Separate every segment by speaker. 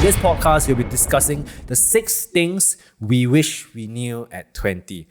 Speaker 1: this podcast, we'll be discussing the 6 things we wish we knew at 20.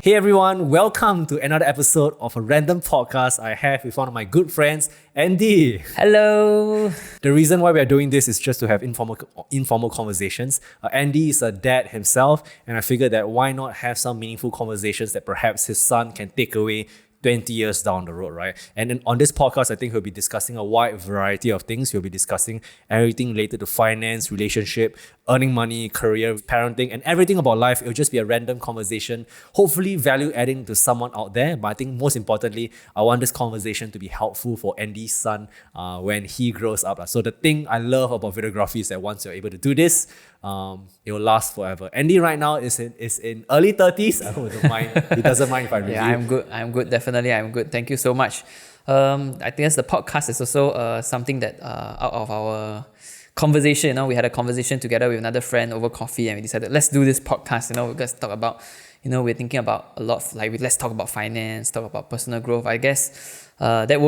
Speaker 1: Hey everyone, welcome to another episode of a random podcast I have with one of my good friends, Andy.
Speaker 2: Hello.
Speaker 1: The reason why we are doing this is just to have informal conversations. Andy is a dad himself, and I figured that why not have some meaningful conversations that perhaps his son can take away 20 years down the road, right? And then on this podcast, I think we'll be discussing a wide variety of things. We'll be discussing everything related to finance, relationship, earning money, career, parenting, and everything about life. It'll just be a random conversation, hopefully value adding to someone out there. But I think most importantly, I want this conversation to be helpful for Andy's son when he grows up. So the thing I love about videography is that once you're able to do this, it will last forever. Andy right now is in early 30s. I hope he don't mind. He doesn't mind if I review.
Speaker 2: Yeah, I'm good. Definitely, I'm good. Thank you so much. I think the podcast is also something that out of our conversation, we had a conversation together with another friend over coffee, and we decided let's do this podcast. We're going to talk about, we're thinking about a lot of, let's talk about finance, talk about personal growth. I guess that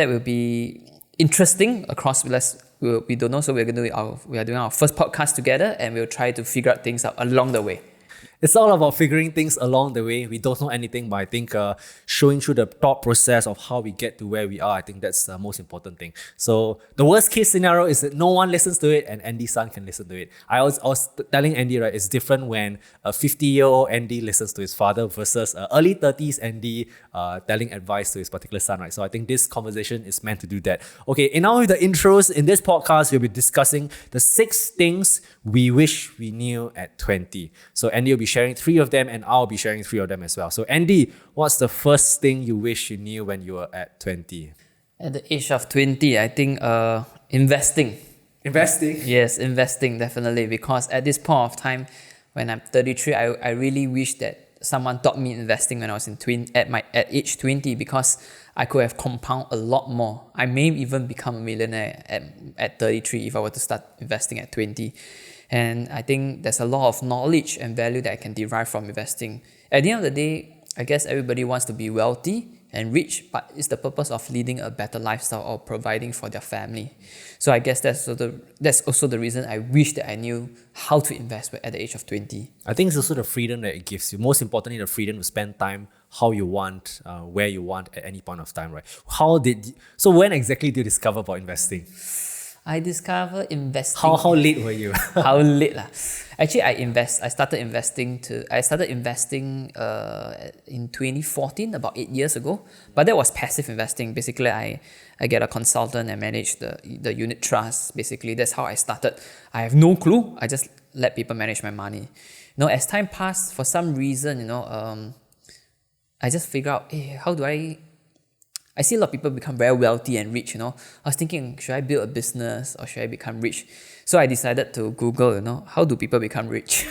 Speaker 2: will be interesting across. We don't know, so we are doing our first podcast together, and we'll try to figure out things out along the way.
Speaker 1: It's all about figuring things along the way. We don't know anything, but I think showing through the thought process of how we get to where we are, I think that's the most important thing. So the worst case scenario is that no one listens to it and Andy's son can listen to it. I was telling Andy, right, it's different when a 50-year-old Andy listens to his father versus early 30s Andy telling advice to his particular son, right? So I think this conversation is meant to do that. Okay, and now with the intros, in this podcast, we'll be discussing the 6 things we wish we knew at 20. So Andy will be sharing 3 of them and I'll be sharing 3 of them as well. So Andy, what's the first thing you wish you knew when you were at 20?
Speaker 2: At the age of 20, I think investing.
Speaker 1: Investing?
Speaker 2: Yes, investing, definitely. Because at this point of time, when I'm 33, I really wish that someone taught me investing when I was at age 20, because I could have compound a lot more. I may even become a millionaire at 33 if I were to start investing at 20. And I think there's a lot of knowledge and value that I can derive from investing. At the end of the day, I guess everybody wants to be wealthy and rich, but it's the purpose of leading a better lifestyle or providing for their family. So I guess that's also the reason I wish that I knew how to invest at the age of 20.
Speaker 1: I think it's also the freedom that it gives you. Most importantly, the freedom to spend time how you want, where you want at any point of time, right? So when exactly did you discover about investing?
Speaker 2: I discovered investing.
Speaker 1: How late were you?
Speaker 2: How late lah? Actually, I started investing in 2014, about 8 years ago. But that was passive investing. Basically, I get a consultant and manage the unit trust. Basically, that's how I started. I have no clue. I just let people manage my money. As time passed, for some reason, I just figure out, how do I see a lot of people become very wealthy and rich, I was thinking, should I build a business or should I become rich? So I decided to Google, how do people become rich?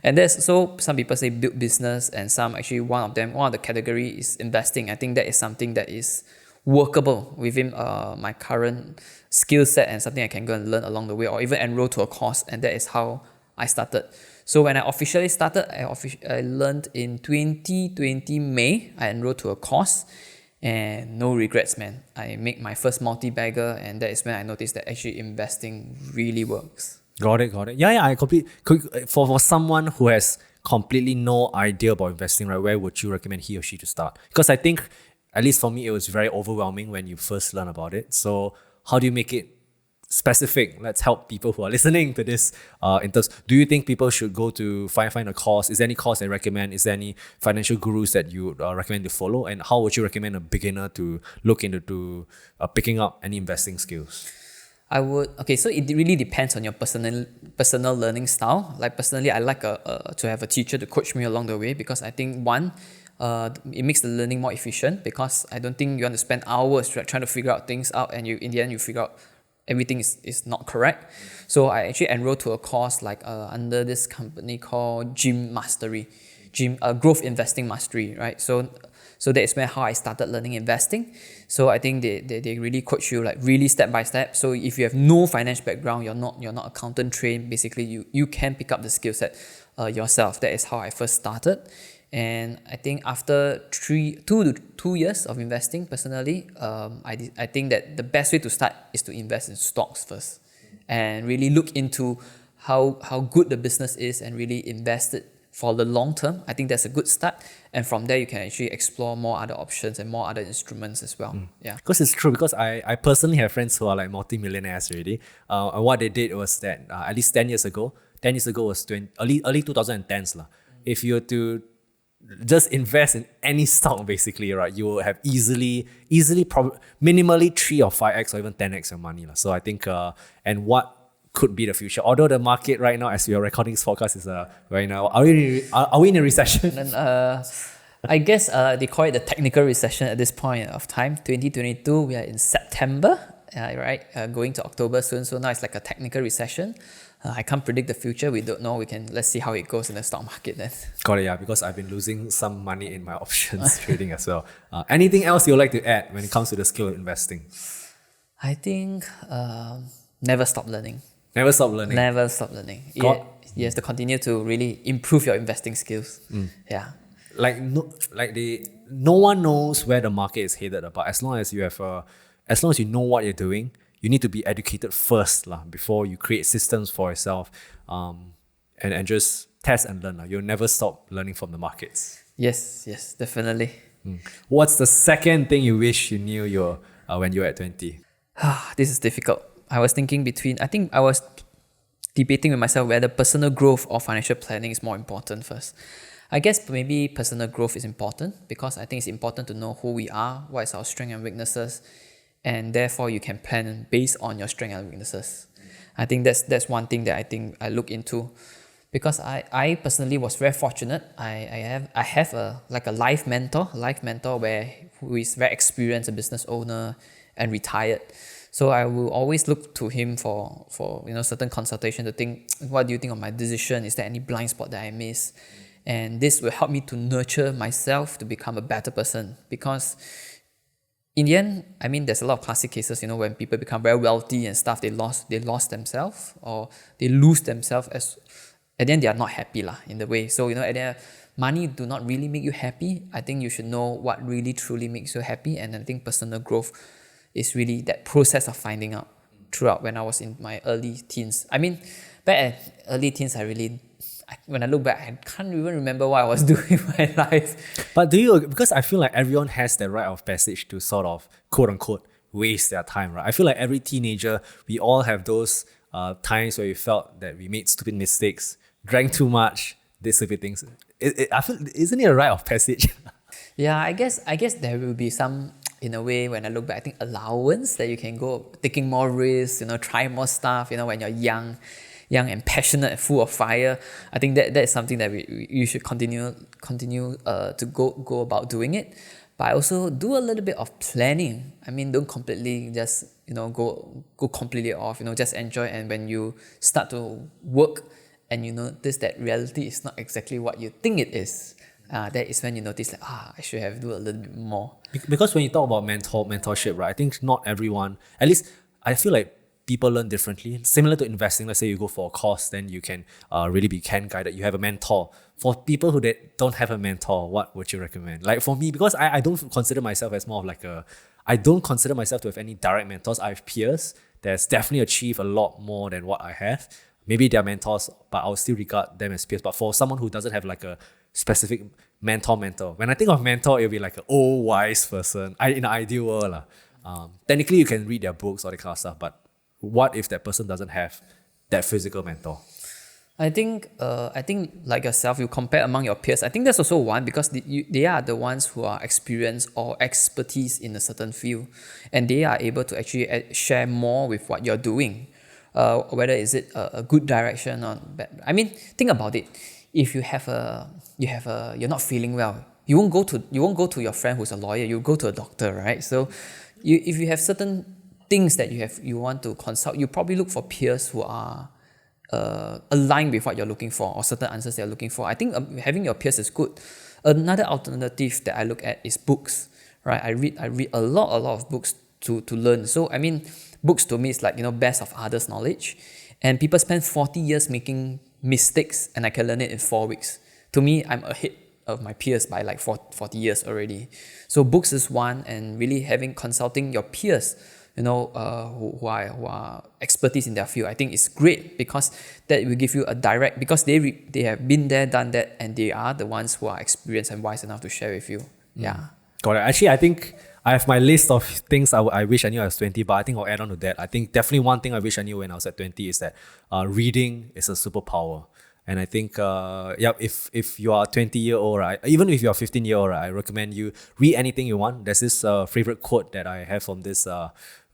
Speaker 2: And some people say build business, and some actually one of the category is investing. I think that is something that is workable within my current skill set and something I can go and learn along the way, or even enroll to a course, and that is how I started. So when I officially started, I learned in 2020 May. I enrolled to a course, and no regrets, man. I make my first multi-bagger, and that is when I noticed that actually investing really works.
Speaker 1: Got it. Yeah, I completely. For someone who has completely no idea about investing, right, where would you recommend he or she to start? Because I think, at least for me, it was very overwhelming when you first learn about it. So how do you make it specific? Let's help people who are listening to this in terms. Do you think people should go to find a course? Is there any course they recommend? Is there any financial gurus that you recommend to follow? And how would you recommend a beginner to look into picking up any investing skills?
Speaker 2: So it really depends on your personal learning style. Like personally, I like to have a teacher to coach me along the way, because I think it makes the learning more efficient, because I don't think you want to spend hours trying to figure out things out, and in the end you figure out everything is not correct. So I actually enrolled to a course under this company called Growth Investing Mastery, right? So that is how I started learning investing. So I think they really coach you really step by step. So if you have no finance background, you're not accountant trained, basically you can pick up the skill set yourself. That is how I first started. And I think after 2 years of investing personally, I think that the best way to start is to invest in stocks first and really look into how good the business is and really invest it for the long term. I think that's a good start. And from there, you can actually explore more other options and more other instruments as well. Yeah.
Speaker 1: Because it's true, because I personally have friends who are like multi-millionaires already. And what they did was that at least 10 years ago was early 2010s. If you were to just invest in any stock basically, right, you will have easily minimally 3 or 5x or even 10x your money. So I think, and what could be the future? Although the market right now, as we are recording this podcast, is right now, are we in a recession?
Speaker 2: And I guess they call it the technical recession at this point of time. 2022, we are in September, right? Going to October soon. So now it's like a technical recession. I can't predict the future. We don't know. Let's see how it goes in the stock market then.
Speaker 1: Got it, yeah, because I've been losing some money in my options trading as well. Anything else you'd like to add when it comes to the skill of investing?
Speaker 2: I think never stop learning.
Speaker 1: Never stop learning.
Speaker 2: Never stop learning. You have to continue to really improve your investing skills. Yeah.
Speaker 1: No one knows where the market is headed, but as long as you know what you're doing, you need to be educated first before you create systems for yourself, and just test and learn. You'll never stop learning from the markets.
Speaker 2: Yes, definitely.
Speaker 1: What's the second thing you wish you knew when you were at 20?
Speaker 2: This is difficult. I was debating with myself whether personal growth or financial planning is more important first. I guess maybe personal growth is important because I think it's important to know who we are, what is our strengths and weaknesses, and therefore you can plan based on your strengths and weaknesses. I think that's one thing that I think I look into, because I personally was very fortunate. I have a life mentor who is very experienced, a business owner and retired. So I will always look to him for certain consultation to think, what do you think of my decision? Is there any blind spot that I miss? And this will help me to nurture myself to become a better person. Because in the end, I mean, there's a lot of classic cases, when people become very wealthy and stuff, they lost themselves, or they lose themselves at the end they are not happy in the way. So, at the end, money do not really make you happy. I think you should know what really truly makes you happy. And I think personal growth is really that process of finding out throughout when I was in my early teens. I mean, back at early teens, when I look back, I can't even remember what I was doing in my life.
Speaker 1: But because I feel like everyone has that rite of passage to sort of, quote unquote, waste their time, right? I feel like every teenager, we all have those times where we felt that we made stupid mistakes, drank too much, did stupid things. I feel, isn't it a rite of passage?
Speaker 2: Yeah, I guess there will be some, in a way, when I look back, I think allowance that you can go taking more risks, try more stuff, when you're young and passionate and full of fire. I think that is something that you should continue to go about doing it. But I also do a little bit of planning. I mean, don't completely just go completely off. Just enjoy. And when you start to work and you notice that reality is not exactly what you think it is, that is when you notice I should have do a little bit more.
Speaker 1: Because when you talk about mentorship, right, I think not everyone, at least I feel like people learn differently. Similar to investing, let's say you go for a course, then you can really be guided. You have a mentor. For people who don't have a mentor, what would you recommend? Like for me, because I don't consider myself as more of I don't consider myself to have any direct mentors. I have peers that's definitely achieved a lot more than what I have. Maybe they're mentors, but I'll still regard them as peers. But for someone who doesn't have a specific mentor, when I think of mentor, it'll be like an old wise person. In the ideal world, technically you can read their books, all that kind of stuff, but what if that person doesn't have that physical mentor?
Speaker 2: I think like yourself, you compare among your peers. I think that's also one, because they are the ones who are experienced or expertise in a certain field, and they are able to actually share more with what you're doing. Whether is it a good direction or bad. I mean, think about it. If you're not feeling well, you won't go to your friend who's a lawyer. You go to a doctor, right? So, if you have certain things that you want to consult, you probably look for peers who are aligned with what you're looking for, or certain answers they're looking for. I think having your peers is good. Another alternative that I look at is books, right? I read a lot of books to learn. So I mean, books to me is like best of others' knowledge, and people spend 40 years making mistakes, and I can learn it in 4 weeks. To me, I'm of my peers by like 40 years already. So books is one, and really consulting your peers, who are expertise in their field. I think it's great because that will give you a direct, because they have been there, done that, and they are the ones who are experienced and wise enough to share with you. Yeah.
Speaker 1: Got it. Actually, I think I have my list of things I wish I knew I was 20, but I think I'll add on to that. I think definitely one thing I wish I knew when I was at 20 is that reading is a superpower. And I think, if you are 20-year-old, right, even if you're 15-year-old, right, I recommend you read anything you want. There's this favorite quote that I have from this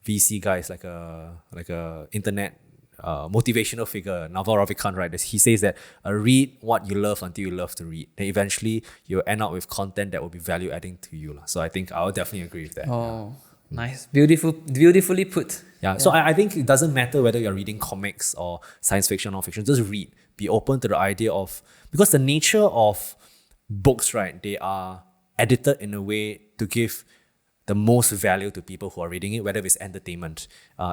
Speaker 1: VC guy. It's like a internet motivational figure, Naval Ravikant, right? He says that read what you love until you love to read. Then eventually you'll end up with content that will be value adding to you. So I think I'll definitely agree with that.
Speaker 2: Oh, nice. Beautifully put.
Speaker 1: Yeah. So I think it doesn't matter whether you're reading comics or science fiction or fiction, just read. Be open to the idea of, because the nature of books, right, they are edited in a way to give the most value to people who are reading it, whether it's entertainment.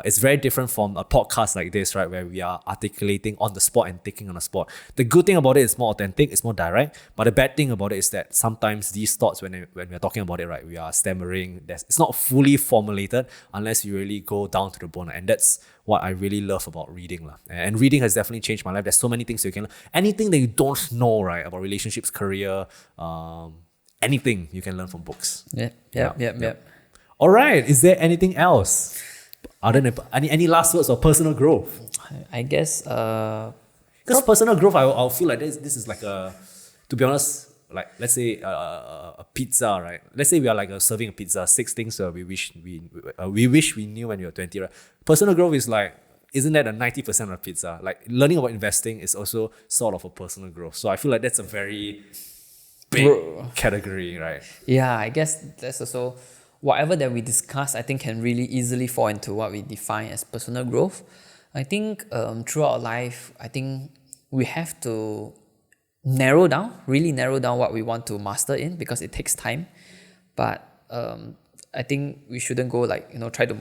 Speaker 1: It's very different from a podcast like this, right, where we are articulating on the spot and thinking on the spot. The good thing about it is more authentic, it's more direct, but the bad thing about it is that sometimes these thoughts, when we're talking about it, right, we are stammering. It's not fully formulated unless you really go down to the bone, and that's what I really love about reading. And reading has definitely changed my life. There's so many things you can learn. Anything that you don't know, right, about relationships, career, anything you can learn from books.
Speaker 2: Yep.
Speaker 1: All right. Is there anything else? Other than any last words or personal growth?
Speaker 2: I guess
Speaker 1: because personal growth, I'll feel like this is like to be honest, like let's say a pizza, right? Let's say we are like serving a pizza, 6 things we wish we knew when we were 20, right? Personal growth is like, isn't that a 90% of pizza? Like learning about investing is also sort of a personal growth. So I feel like that's a very big category, right?
Speaker 2: Yeah, I guess that's also whatever that we discuss, I think can really easily fall into what we define as personal growth. I think throughout life, I think we have to really narrow down what we want to master in, because it takes time. But I think we shouldn't go try to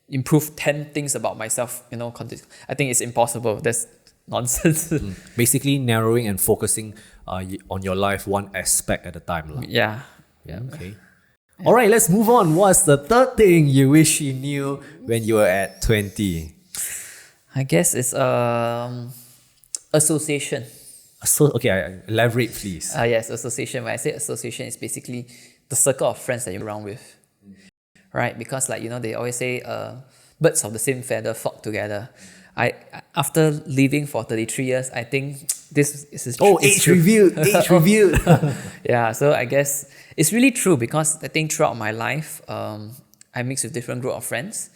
Speaker 2: improve 10 things about myself, I think it's impossible. That's nonsense.
Speaker 1: Basically narrowing and focusing on your life one aspect at a time.
Speaker 2: Yeah.
Speaker 1: Okay. All right, let's move on. What's the third thing you wish you knew when you were at 20?
Speaker 2: I guess it's association.
Speaker 1: Okay, elaborate please.
Speaker 2: Yes, association. When I say association, it's basically the circle of friends that you're around with. Right? Because they always say birds of the same feather flock together. After leaving for 33 years, I think this is true.
Speaker 1: Oh, age reviewed.
Speaker 2: Yeah, so I guess it's really true, because I think throughout my life, I mix with different group of friends.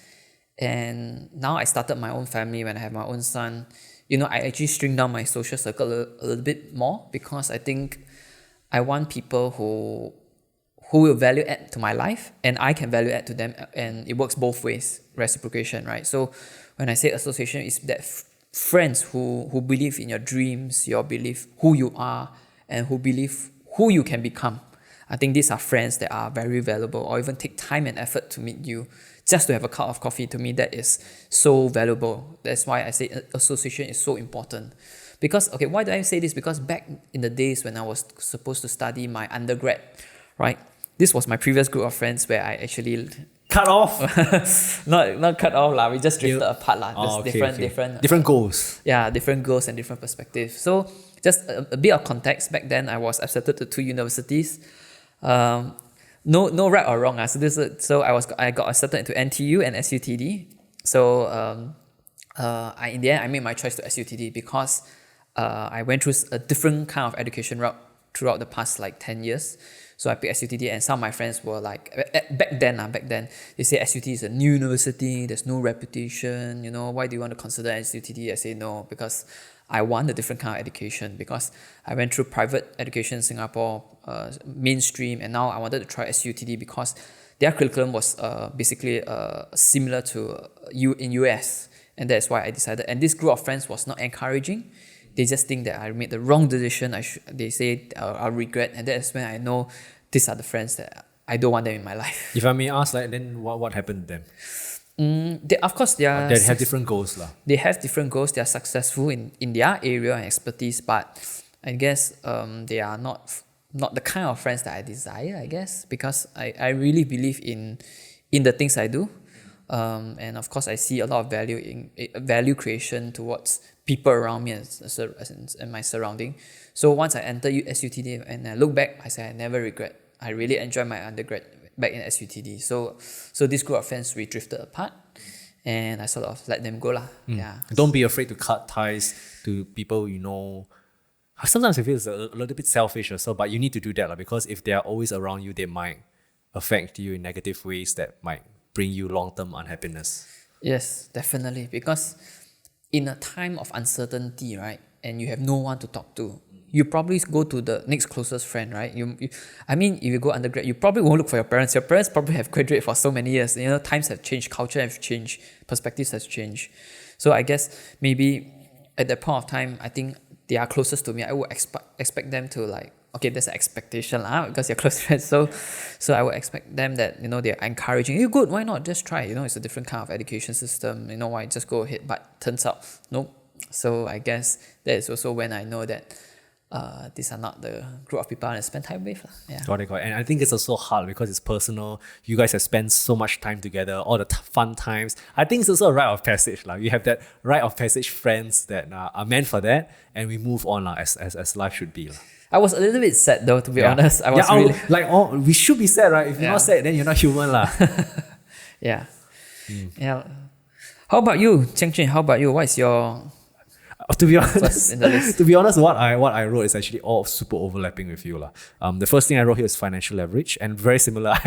Speaker 2: And now I started my own family when I have my own son. I actually string down my social circle a little bit more, because I think I want people who will value add to my life, and I can value add to them, and it works both ways, reciprocation, right? So when I say association, it's that friends who believe in your dreams, your belief, who you are, and who believe who you can become. I think these are friends that are very valuable, or even take time and effort to meet you. Just to have a cup of coffee, to me, that is so valuable. That's why I say association is so important. Because, why do I say this? Because back in the days when I was supposed to study my undergrad, right? This was my previous group of friends where I actually
Speaker 1: cut off.
Speaker 2: not cut off lah. We just drifted apart lah. There's
Speaker 1: different goals.
Speaker 2: Yeah, different goals and different perspectives. So just a bit of context. Back then, I was accepted to 2 universities. No right or wrong. So I got accepted into NTU and SUTD. So in the end, I made my choice to SUTD because I went through a different kind of education route throughout the past 10 years. So I picked SUTD, and some of my friends were back then, they say SUT is a new university, there's no reputation, why do you want to consider SUTD? I say no, because I want a different kind of education, because I went through private education in Singapore, mainstream, and now I wanted to try SUTD because their curriculum was basically similar to in US, and that's why I decided. And this group of friends was not encouraging. They just think that I made the wrong decision. They say I'll regret, and that's when I know these are the friends that I don't want them in my life.
Speaker 1: If I may ask, then what happened to them?
Speaker 2: They
Speaker 1: have different goals.
Speaker 2: They have different goals. They are successful in their area and expertise, but I guess they are not not the kind of friends that I desire, I guess, because I really believe in the things I do. And of course, I see a lot of value in value creation towards people around me and my surrounding. So once I enter SUTD and I look back, I say I never regret. I really enjoyed my undergrad back in SUTD. So this group of friends, we drifted apart, and I sort of let them go lah. Yeah.
Speaker 1: Don't be afraid to cut ties to people you know. Sometimes I feel it's a little bit selfish or so, but you need to do that lah, because if they are always around you, they might affect you in negative ways that might bring you long-term unhappiness.
Speaker 2: Yes, definitely. Because in a time of uncertainty, right, and you have no one to talk to, you probably go to the next closest friend, right? I mean, if you go undergrad, you probably won't look for your parents. Your parents probably have graduated for so many years. You know, times have changed, culture have changed, perspectives has changed. So I guess maybe at that point of time, I think they are closest to me. I would expect them to like, okay, there's an expectation because you're close friends. So I would expect them that, you know, they're encouraging, you good, why not? Just try. You know, it's a different kind of education system. You know, why? Just go ahead. But turns out, nope. So I guess that is also when I know that these are not the group of people I want to spend time with. Yeah.
Speaker 1: Got it. And I think it's also hard because it's personal. You guys have spent so much time together, all the fun times. I think it's also a rite of passage. You have that rite of passage friends that are meant for that, and we move on as life should be.
Speaker 2: I was a little bit sad though, to be honest. I was really...
Speaker 1: we should be sad, right? If you're not sad, then you're not human.
Speaker 2: Yeah. Yeah. How about you, Cheng Jun? How about you? What is your...
Speaker 1: To be honest, what I wrote is actually all super overlapping with you. The first thing I wrote here is financial leverage, and very similar.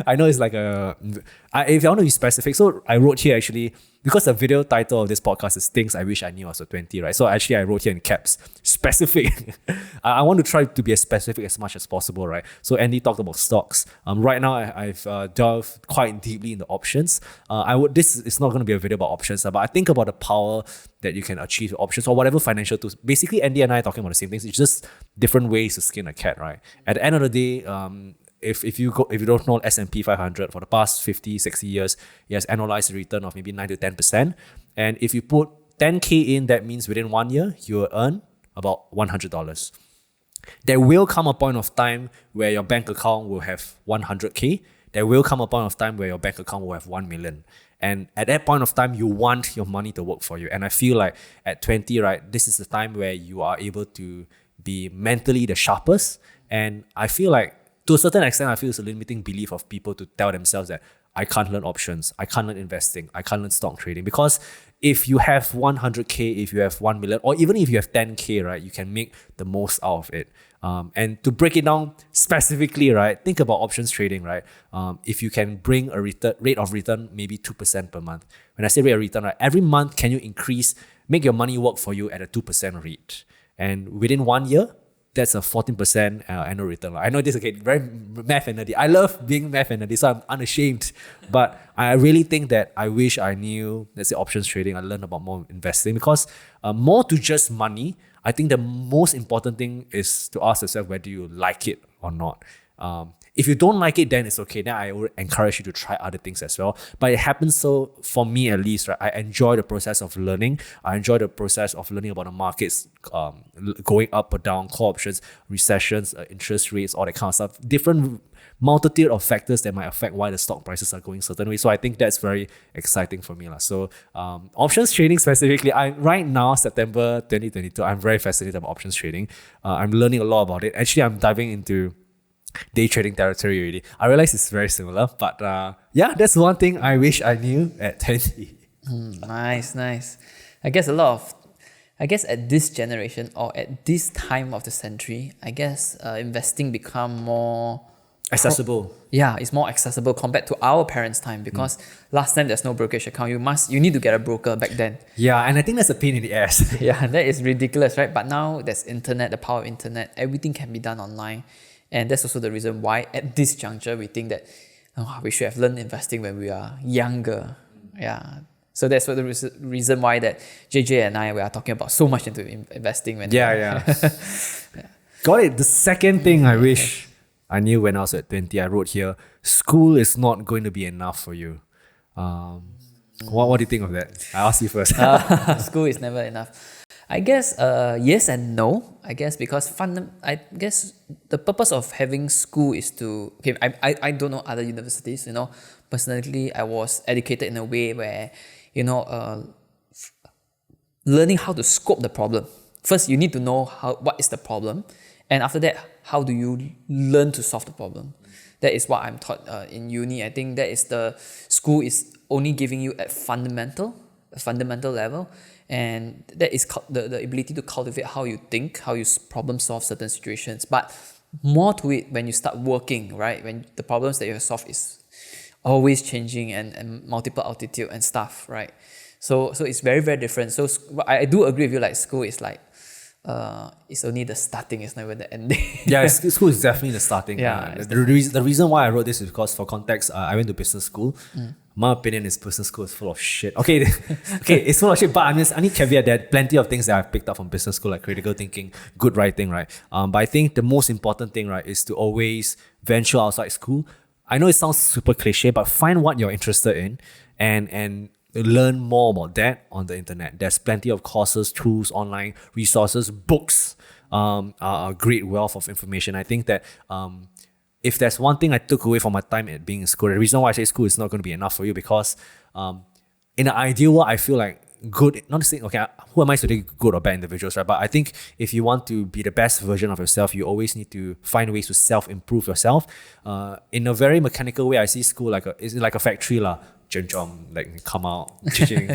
Speaker 1: I know it's like if I want to be specific, so I wrote here actually, because the video title of this podcast is Things I Wish I Knew I Was 20, right? So actually I wrote here in caps, specific. I want to try to be as specific as much as possible, right? So Andy talked about stocks. Right now I've delved quite deeply into options. This is not going to be a video about options, but I think about the power that you can achieve with options or whatever financial tools. Basically, Andy and I are talking about the same things. It's just different ways to skin a cat, right? At the end of the day, if you don't know S&P 500 for the past 50, 60 years, it has annualized return of maybe 9 to 10%. And if you put 10K in, that means within 1 year, you will earn about $100. There will come a point of time where your bank account will have 100K. There will come a point of time where your bank account will have 1 million. And at that point of time, you want your money to work for you. And I feel like at 20, right, this is the time where you are able to be mentally the sharpest. And I feel like, to a certain extent, I feel it's a limiting belief of people to tell themselves that I can't learn options, I can't learn investing, I can't learn stock trading. Because if you have 100K, if you have 1 million, or even if you have 10K, right, you can make the most out of it. And to break it down specifically, right, think about options trading, right? If you can bring a rate of return, maybe 2% per month. When I say rate of return, right, every month can you make your money work for you at a 2% rate? And within 1 year, that's a 14% annual return. I know this is very math and nerdy. I love being math and nerdy, so I'm unashamed. But I really think that I wish I knew, let's say, options trading. I learned about more investing, because more to just money, I think the most important thing is to ask yourself whether you like it or not. If you don't like it, then it's okay. Then I would encourage you to try other things as well. But it happens so, for me at least, right? I enjoy the process of learning. I enjoy the process of learning about the markets going up or down, call options, recessions, interest rates, all that kind of stuff. Different multitude of factors that might affect why the stock prices are going certain ways. So I think that's very exciting for me. So options trading specifically, right now, September 2022, I'm very fascinated about options trading. I'm learning a lot about it. Actually, I'm diving into day trading territory already. I realize it's very similar, but that's one thing I wish I knew at 20.
Speaker 2: Nice. I guess at this generation or at this time of the century, I guess investing become more
Speaker 1: accessible.
Speaker 2: It's more accessible compared to our parents' time, because last time there's no brokerage account. You need to get a broker back then.
Speaker 1: Yeah, and I think that's a pain in the ass.
Speaker 2: Yeah, that is ridiculous, right? But now there's internet, the power of internet, everything can be done online. And that's also the reason why at this juncture we think that we should have learned investing when we are younger. Yeah. So that's what the reason why that JJ and we are talking about so much into investing.
Speaker 1: Yeah. Got it. The second thing I wish I knew when I was at 20, I wrote here, school is not going to be enough for you. What do you think of that? I ask you first.
Speaker 2: School is never enough. I guess yes and no. I guess because I guess the purpose of having school is to okay. I don't know other universities. Personally, I was educated in a way where learning how to scope the problem. First, you need to know what is the problem, and after that, how do you learn to solve the problem? That is what I'm taught in uni. I think that is the school is only giving you at fundamental level, and that is the ability to cultivate how you think, how you problem solve certain situations. But more to it when you start working, right? When the problems that you have solved is always changing and multiple altitude and stuff, right? So it's very, very different. So I do agree with you, like school is like, it's only the starting, it's never the ending.
Speaker 1: Yeah, school is definitely the starting.
Speaker 2: Yeah,
Speaker 1: The reason why I wrote this is because, for context, I went to business school. My opinion is business school is full of shit. Okay, it's full of shit, but I need to caveat that plenty of things that I've picked up from business school, like critical thinking, good writing, right? But I think the most important thing, right, is to always venture outside school. I know it sounds super cliche, but find what you're interested in and learn more about that on the internet. There's plenty of courses, tools, online resources, books, a great wealth of information. I think that if there's one thing I took away from my time at being in school, the reason why I say school is not going to be enough for you, because in an ideal world, I feel like good, not to say, okay, who am I to take good or bad individuals, right? But I think if you want to be the best version of yourself, you always need to find ways to self-improve yourself. In a very mechanical way, I see school it's like a factory lah. Like come out,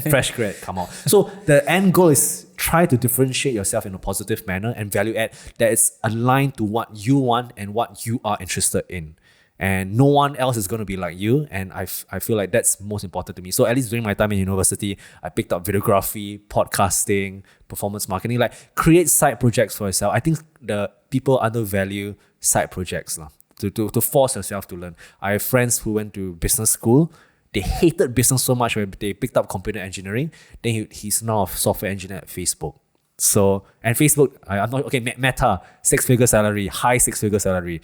Speaker 1: fresh grad, come out. So the end goal is try to differentiate yourself in a positive manner and value add that is aligned to what you want and what you are interested in. And no one else is going to be like you. And I feel like that's most important to me. So at least during my time in university, I picked up videography, podcasting, performance marketing, like create side projects for yourself. I think the people undervalue side projects lah, to force yourself to learn. I have friends who went to business school. They hated business so much when they picked up computer engineering. Then he's now a software engineer at Facebook. So, and Facebook, I'm not, okay, Meta, 6-figure salary, high 6-figure salary.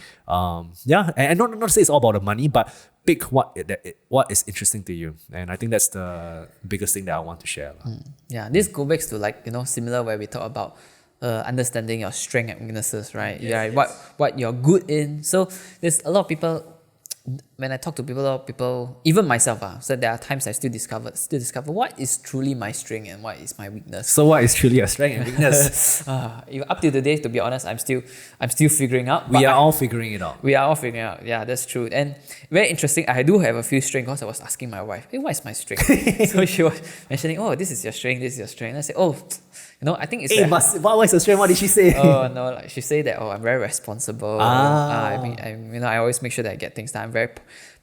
Speaker 1: Yeah, and not to say it's all about the money, but pick what is interesting to you. And I think that's the biggest thing that I want to share.
Speaker 2: Yeah, this goes back to like, similar where we talk about understanding your strengths and weaknesses, right?
Speaker 1: Yes,
Speaker 2: Yeah, what you're good in. So there's a lot of people, when I talk to people, a lot of people, even myself, so there are times I still discover what is truly my strength and what is my weakness.
Speaker 1: So what is truly your strength and weakness?
Speaker 2: Up to today, to be honest, I'm still figuring out.
Speaker 1: We are all figuring it out.
Speaker 2: We are all figuring out. Yeah, that's true. And very interesting, I do have a few strengths because I was asking my wife, hey, what is my strength? So she was mentioning, oh, this is your strength, this is your strength. And I said, oh, I think it's
Speaker 1: what was her strength? What did she say?
Speaker 2: Oh no, like she said that I'm very responsible. I always make sure that I get things done. I'm very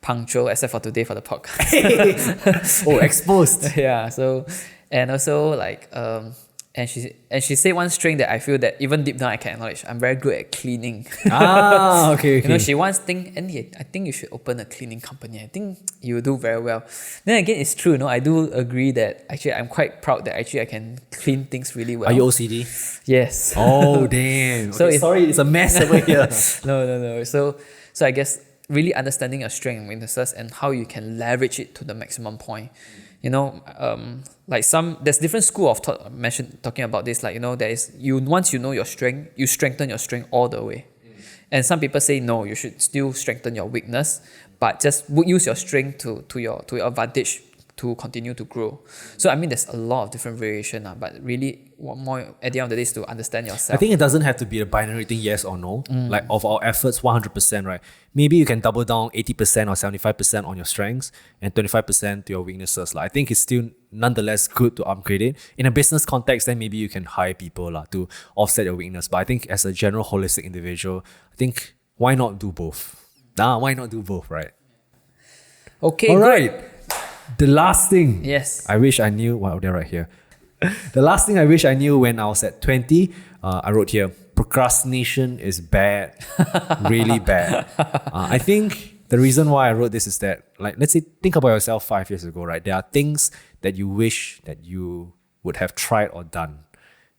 Speaker 2: punctual, except for today for the podcast.
Speaker 1: Oh, exposed.
Speaker 2: Yeah. So, and also like and she said one strength that I feel that even deep down I can acknowledge. I'm very good at cleaning.
Speaker 1: Okay.
Speaker 2: She once think, Andy, I think you should open a cleaning company. I think you will do very well. Then again, it's true. I do agree that actually I'm quite proud that actually I can clean things really well.
Speaker 1: Are you OCD?
Speaker 2: Yes.
Speaker 1: Oh damn. Okay, sorry, it's a mess over here.
Speaker 2: No. So I guess really understanding your strengths and weaknesses and how you can leverage it to the maximum point. There's different school of thought talking about this. Like, there is once you know your strength, you strengthen your strength all the way. And some people say no, you should still strengthen your weakness, but just use your strength to your advantage to continue to grow. So I mean, there's a lot of different variation, but really, what more at the end of the day is to understand yourself.
Speaker 1: I think it doesn't have to be a binary thing, yes or no. Like of our efforts, 100%, right? Maybe you can double down 80% or 75% on your strengths and 25% to your weaknesses. I think it's still nonetheless good to upgrade it. In a business context, then maybe you can hire people to offset your weakness. But I think as a general holistic individual, I think why not do both? Why not do both, right?
Speaker 2: Okay,
Speaker 1: all
Speaker 2: good.
Speaker 1: Right. The last thing I wish I knew, they're right here. The last thing I wish I knew when I was at 20, I wrote here, procrastination is bad, really bad. I think the reason why I wrote this is that, like, let's say, think about yourself 5 years ago, right? There are things that you wish that you would have tried or done.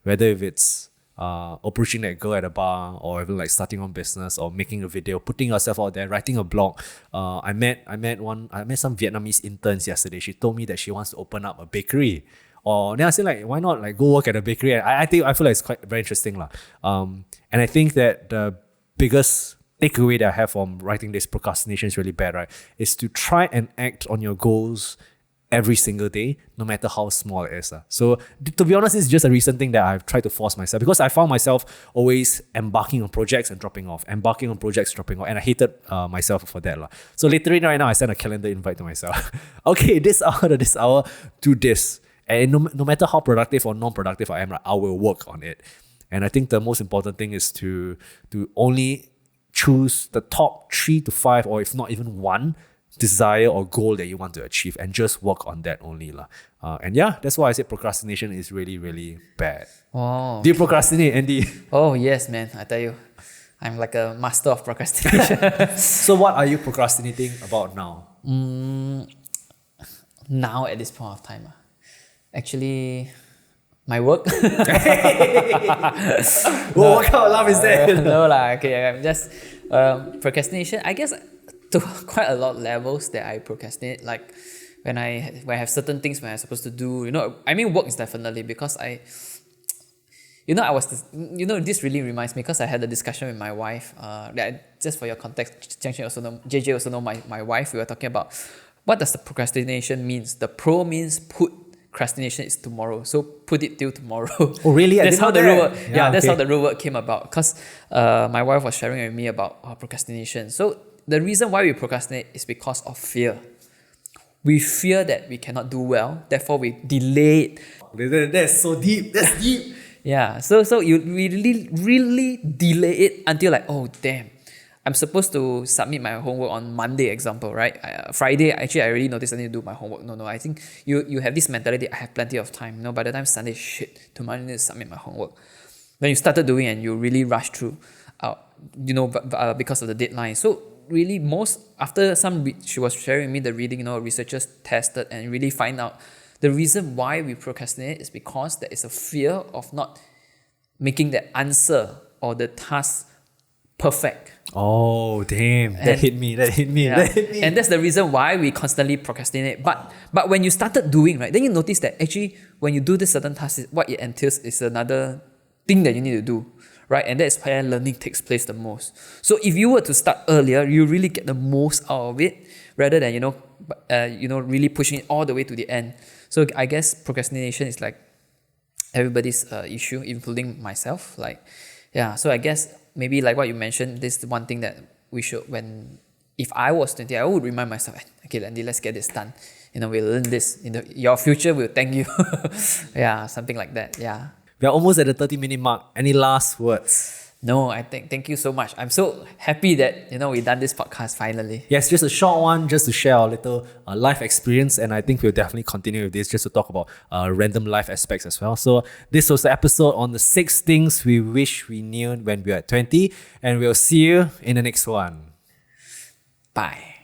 Speaker 1: Whether if it's approaching that girl at a bar, or even like starting on business, or making a video, putting yourself out there, writing a blog. I met some Vietnamese interns yesterday. She told me that she wants to open up a bakery. Or then I said, like, why not like go work at a bakery? I feel like it's quite very interesting lah. And I think that the biggest takeaway that I have from writing this procrastination is really bad, right? Is to try and act on your goals every single day, no matter how small it is. So to be honest, it's just a recent thing that I've tried to force myself, because I found myself always embarking on projects and dropping off, and I hated myself for that. So literally right now, I send a calendar invite to myself. Okay, this hour to this hour, do this. And no matter how productive or non-productive I am, I will work on it. And I think the most important thing is to only choose the top 3 to 5, or if not even one, desire or goal that you want to achieve, and just work on that only. And yeah, that's why I said procrastination is really, really bad.
Speaker 2: Oh.
Speaker 1: Do you procrastinate, Andy?
Speaker 2: Oh, yes, man. I tell you, I'm like a master of procrastination.
Speaker 1: So what are you procrastinating about now?
Speaker 2: Now at this point of time, actually, my work.
Speaker 1: What kind of laugh is that?
Speaker 2: No lah. Okay, I'm just procrastination. I guess to quite a lot of levels that I procrastinate. Like when I have certain things when I'm supposed to do. I mean, work is definitely because this really reminds me, because I had a discussion with my wife. Just for your context, JJ also know my wife. We were talking about what does the procrastination means. The pro means procrastination is tomorrow, so put it till tomorrow.
Speaker 1: Oh really?
Speaker 2: That's how the rule work. Yeah, that's
Speaker 1: okay.
Speaker 2: how the rule work came about. Because my wife was sharing with me about procrastination. So the reason why we procrastinate is because of fear. We fear that we cannot do well, therefore we delay it.
Speaker 1: That's so deep. That's deep.
Speaker 2: Yeah, so we really delay it until like, oh damn, I'm supposed to submit my homework on Monday, example, right? Friday, actually, I already noticed I need to do my homework. No, I think you have this mentality, I have plenty of time. By the time Sunday, shit, tomorrow I need to submit my homework. Then you started doing and you really rush through, because of the deadline. So really after she was sharing with me the reading, researchers tested and really find out the reason why we procrastinate is because there is a fear of not making the answer or the task perfect.
Speaker 1: Oh damn! That hit me.
Speaker 2: Yeah. And that's the reason why we constantly procrastinate. But when you started doing, right, then you notice that actually when you do this certain task, what it entails is another thing that you need to do, right? And that's where learning takes place the most. So if you were to start earlier, you really get the most out of it, rather than really pushing it all the way to the end. So I guess procrastination is like everybody's issue, including myself. So I guess maybe like what you mentioned, this is one thing that we should, if I was 20, I would remind myself, okay, Andy, let's get this done. We'll learn this. Your future will thank you. Yeah, something like that. Yeah.
Speaker 1: We are almost at the 30-minute mark. Any last words?
Speaker 2: No, I thank you so much. I'm so happy that we've done this podcast finally.
Speaker 1: Yes, just a short one, just to share our little life experience, and I think we'll definitely continue with this just to talk about random life aspects as well. So this was the episode on the 6 things we wish we knew when we were at 20, and we'll see you in the next one.
Speaker 2: Bye.